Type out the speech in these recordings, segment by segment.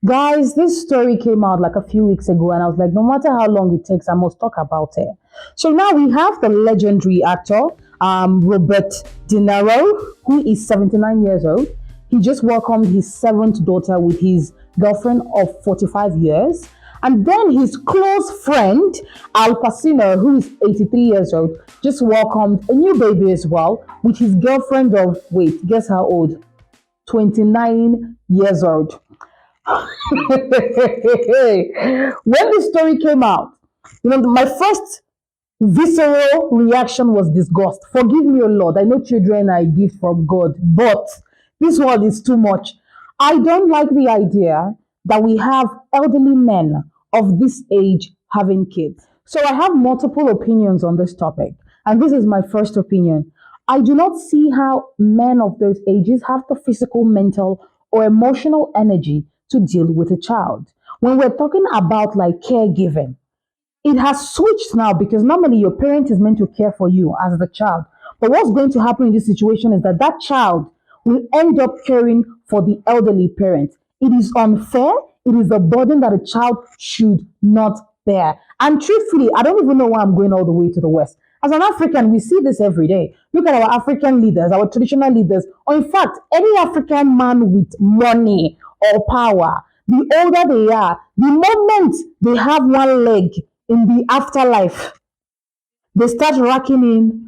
Guys, this story came out like a few weeks ago, and I was like, no matter how long it takes, I must talk about it. So now we have the legendary actor, Robert De Niro, who is 79 years old. He just welcomed his seventh daughter with his girlfriend of 45 years. And then his close friend, Al Pacino, who is 83 years old, just welcomed a new baby as well with his girlfriend of, wait, guess how old? 29 years old. When the story came out, my first visceral reaction was disgust. Forgive me, O Lord. I know children are a gift from God, but this one is too much. I don't like the idea that we have elderly men of this age having kids. So I have multiple opinions on this topic, and this is my first opinion. I do not see how men of those ages have the physical, mental, or emotional energy to deal with a child. When we're talking about like caregiving, it has switched now because normally your parent is meant to care for you as the child. But what's going to happen in this situation is that that child will end up caring for the elderly parent. It is unfair. It is a burden that a child should not bear. And truthfully, I don't even know why I'm going all the way to the West. As an African, we see this every day. Look at our African leaders, our traditional leaders, or in fact, any African man with money or power. The older they are, the moment they have one leg in the afterlife, they start racking in,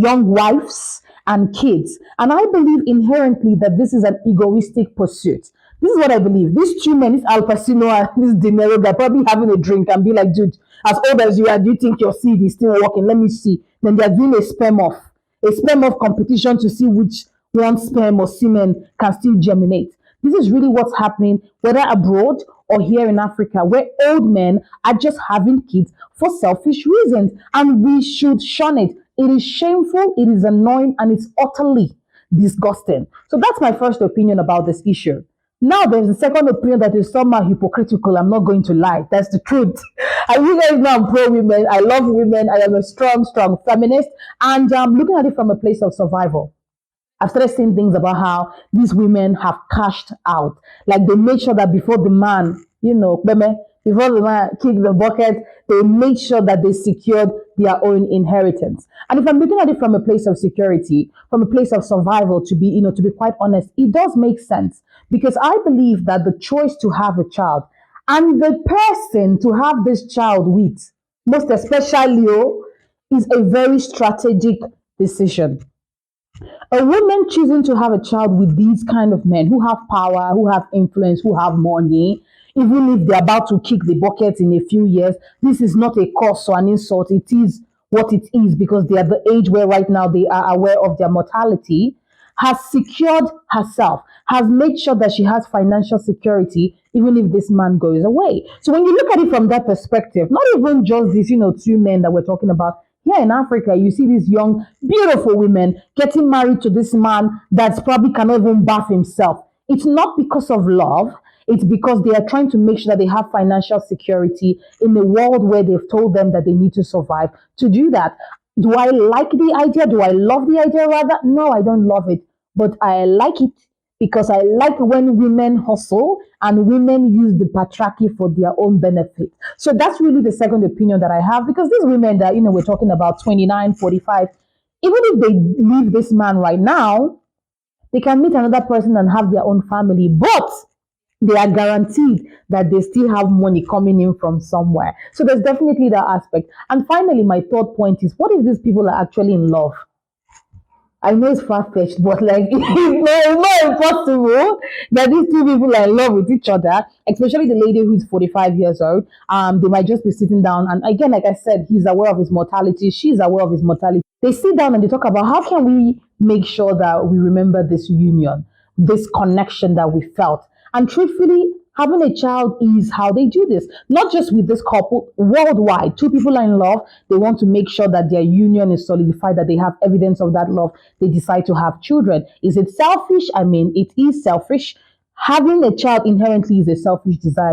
young wives and kids. And I believe inherently that this is an egoistic pursuit. This is what I believe. These two men, this Al Pacino and this De Niro, they're probably having a drink and be like, dude, as old as you are, do you think your seed is still working? Let me see. Then they're doing a sperm off competition to see which one sperm or semen can still germinate. This is really what's happening, whether abroad or here in Africa, where old men are just having kids for selfish reasons, and we should shun it. It is shameful, it is annoying, and it's utterly disgusting. So that's my first opinion about this issue. Now, there's a second opinion that is somehow hypocritical. I'm not going to lie. That's the truth. And you guys know I'm pro women. I love women. I am a strong, strong feminist. And I'm looking at it from a place of survival. I've started seeing things about how these women have cashed out. Like they made sure that before the man, before the man kicked the bucket, they made sure that they secured their own inheritance. And if I'm looking at it from a place of security, from a place of survival, to be quite honest, it does make sense because I believe that the choice to have a child and the person to have this child with, most especially, is a very strategic decision. A woman choosing to have a child with these kind of men who have power, who have influence, who have money, even if they're about to kick the bucket in a few years, this is not a curse or an insult. It is what it is because they are the age where right now they are aware of their mortality, has secured herself, has made sure that she has financial security even if this man goes away. So when you look at it from that perspective, not even just these, two men that we're talking about, here in Africa, you see these young, beautiful women getting married to this man that's probably cannot even bath himself. It's not because of love. It's because they are trying to make sure that they have financial security in a world where they've told them that they need to survive to do that. Do I like the idea? Do I love the idea rather? No, I don't love it. But I like it because I like when women hustle and women use the patriarchy for their own benefit. So that's really the second opinion that I have because these women that, we're talking about 29, 45, even if they leave this man right now, they can meet another person and have their own family, but they are guaranteed that they still have money coming in from somewhere. So there's definitely that aspect. And finally, my third point is what if these people are actually in love? I know it's far fetched, but like it's not impossible that these two people are in love with each other, especially the lady who's 45 years old. They might just be sitting down, and again, like I said, he's aware of his mortality, she's aware of his mortality. They sit down and they talk about how can we make sure that we remember this union, this connection that we felt. And truthfully, having a child is how they do this. Not just with this couple, worldwide. Two people are in love. They want to make sure that their union is solidified, that they have evidence of that love. They decide to have children. Is it selfish? I mean, it is selfish. Having a child inherently is a selfish desire.